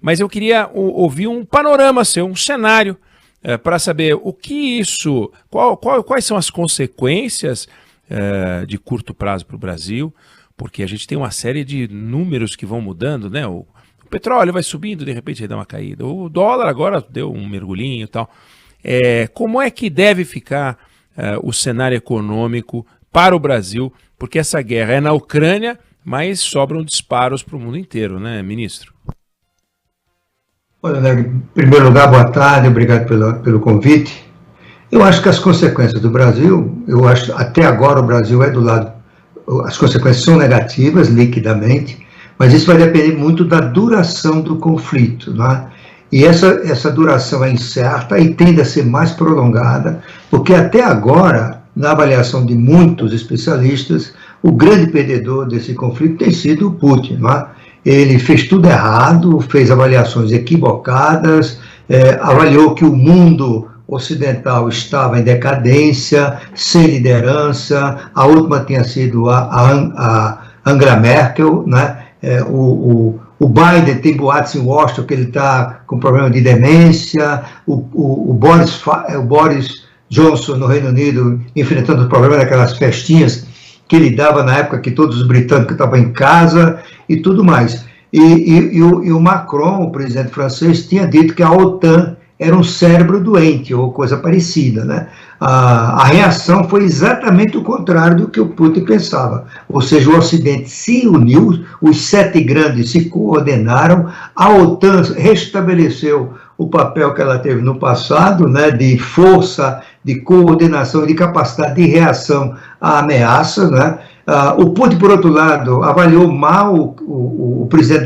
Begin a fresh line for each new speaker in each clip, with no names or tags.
mas eu queria ouvir um panorama seu, um cenário, para saber o que isso, quais são as consequências de curto prazo para o Brasil, porque a gente tem uma série de números que vão mudando, né? O petróleo vai subindo, de repente vai dar uma caída. O dólar agora deu um mergulhinho e tal. Como é que deve ficar o cenário econômico para o Brasil? Porque essa guerra é na Ucrânia, mas sobram disparos para o mundo inteiro, né, ministro?
Olha, Neg, em primeiro lugar, boa tarde, obrigado pelo convite. Eu acho que as consequências do Brasil, eu acho até agora o Brasil é do lado, as consequências são negativas, liquidamente, mas isso vai depender muito da duração do conflito, né? E essa duração é incerta e tende a ser mais prolongada, porque até agora, na avaliação de muitos especialistas, o grande perdedor desse conflito tem sido o Putin, né? Ele fez tudo errado, fez avaliações equivocadas, avaliou que o mundo ocidental estava em decadência, sem liderança, a última tinha sido a Angela Merkel, né? O Biden tem boatos em Washington que ele está com problema de demência, o Boris Johnson no Reino Unido enfrentando o problema daquelas festinhas que ele dava na época que todos os britânicos estavam em casa e tudo mais. E o Macron, o presidente francês, tinha dito que a OTAN era um cérebro doente, ou coisa parecida, né? A reação foi exatamente o contrário do que o Putin pensava. Ou seja, o Ocidente se uniu, os 7 grandes se coordenaram, a OTAN restabeleceu o papel que ela teve no passado, né, de força, de coordenação e de capacidade de reação à ameaça, né? O Putin, por outro lado, avaliou mal o presidente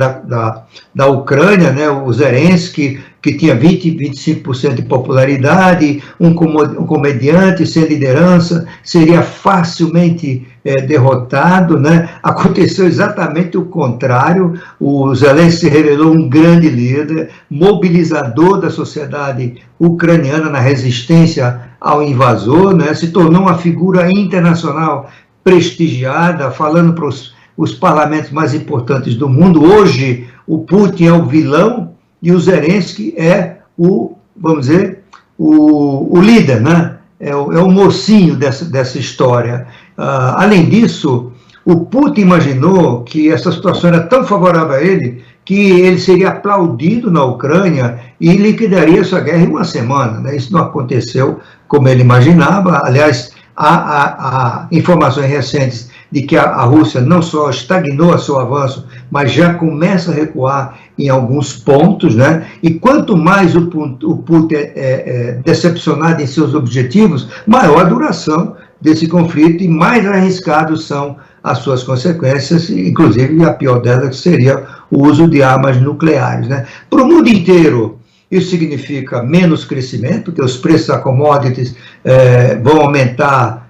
da Ucrânia, né, o Zelensky, que tinha 25% de popularidade, um comediante sem liderança, seria facilmente derrotado, né? Aconteceu exatamente o contrário. O Zelensky se revelou um grande líder, mobilizador da sociedade ucraniana na resistência ao invasor, né? Se tornou uma figura internacional prestigiada, falando para os parlamentos mais importantes do mundo. Hoje, o Putin é o vilão e o Zelensky é vamos dizer, o líder, né? É o mocinho dessa história. Além disso, o Putin imaginou que essa situação era tão favorável a ele que ele seria aplaudido na Ucrânia e liquidaria essa guerra em uma semana, né? Isso não aconteceu como ele imaginava. Aliás, há informações recentes de que a Rússia não só estagnou a seu avanço, mas já começa a recuar em alguns pontos, né? E quanto mais o Putin é decepcionado em seus objetivos, maior a duração desse conflito e mais arriscados são as suas consequências, inclusive a pior delas seria o uso de armas nucleares, né? Para o mundo inteiro, isso significa menos crescimento, porque os preços da commodities vão aumentar,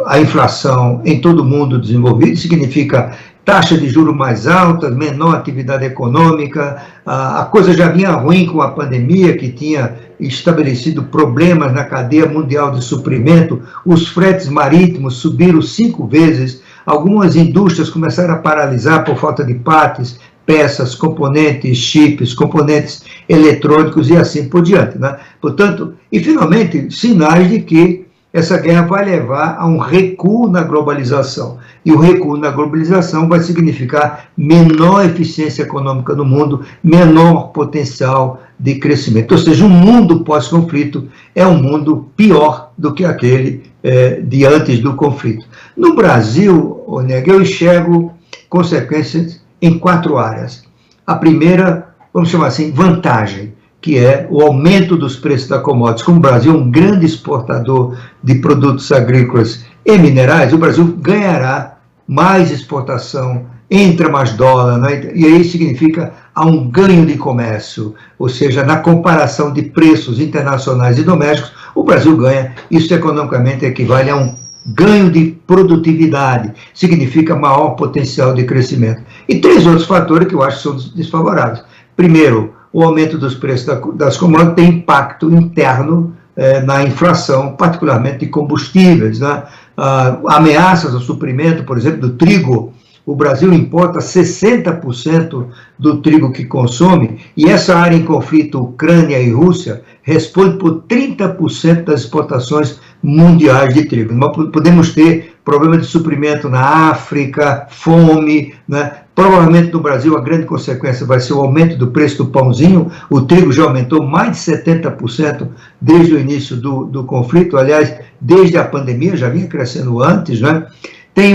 a inflação em todo o mundo desenvolvido, significa taxa de juros mais alta, menor atividade econômica. A coisa já vinha ruim com a pandemia, que tinha estabelecido problemas na cadeia mundial de suprimento. Os fretes marítimos subiram 5 vezes, algumas indústrias começaram a paralisar por falta de partes, peças, componentes, chips, componentes eletrônicos e assim por diante, né? Portanto, e finalmente, sinais de que essa guerra vai levar a um recuo na globalização. E o recuo na globalização vai significar menor eficiência econômica no mundo, menor potencial de crescimento. Ou seja, um mundo pós-conflito é um mundo pior do que aquele de antes do conflito. No Brasil, eu enxergo consequências em 4 áreas. A primeira, vamos chamar assim, vantagem, que é o aumento dos preços da commodities. Como o Brasil é um grande exportador de produtos agrícolas e minerais, o Brasil ganhará mais exportação, entra mais dólar, né? E aí significa há um ganho de comércio, ou seja, na comparação de preços internacionais e domésticos, o Brasil ganha. Isso economicamente equivale a um ganho de produtividade, significa maior potencial de crescimento. E 3 outros fatores que eu acho que são desfavoráveis. Primeiro, o aumento dos preços das commodities tem impacto interno na inflação, particularmente de combustíveis, né? Ameaças ao suprimento, por exemplo, do trigo. O Brasil importa 60% do trigo que consome, e essa área em conflito, Ucrânia e Rússia, responde por 30% das exportações mundiais de trigo. Nós podemos ter problema de suprimento na África, fome, né? Provavelmente no Brasil a grande consequência vai ser o aumento do preço do pãozinho. O trigo já aumentou mais de 70% desde o início do conflito, aliás, desde a pandemia, já vinha crescendo antes, né? Tem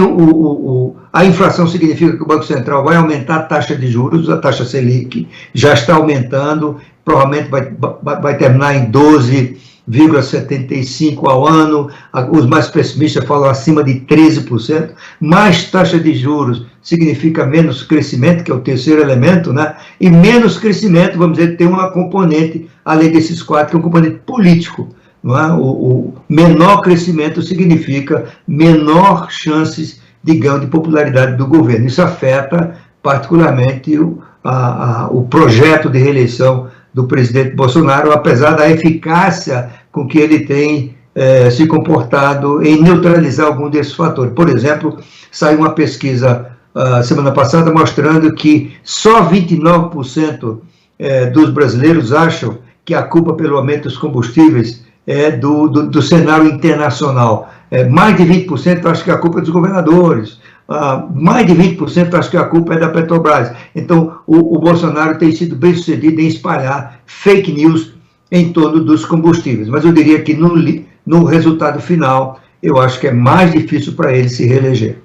a inflação significa que o Banco Central vai aumentar a taxa de juros, a taxa Selic já está aumentando, provavelmente vai terminar em 12,75% ao ano, os mais pessimistas falam acima de 13%, mais taxa de juros significa menos crescimento, que é o terceiro elemento, né? E menos crescimento, vamos dizer, tem uma componente, além desses quatro, que é um componente político. Não é? O menor crescimento significa menor chances de ganho de popularidade do governo. Isso afeta particularmente o projeto de reeleição do presidente Bolsonaro, apesar da eficácia com que ele tem se comportado em neutralizar algum desses fatores. Por exemplo, saiu uma pesquisa semana passada mostrando que só 29% dos brasileiros acham que a culpa pelo aumento dos combustíveis do cenário internacional. Mais de 20% acham que a culpa é dos governadores, mais de 20% acham que a culpa é da Petrobras. Então, o Bolsonaro tem sido bem sucedido em espalhar fake news em torno dos combustíveis. Mas eu diria que no resultado final, eu acho que é mais difícil para ele se reeleger.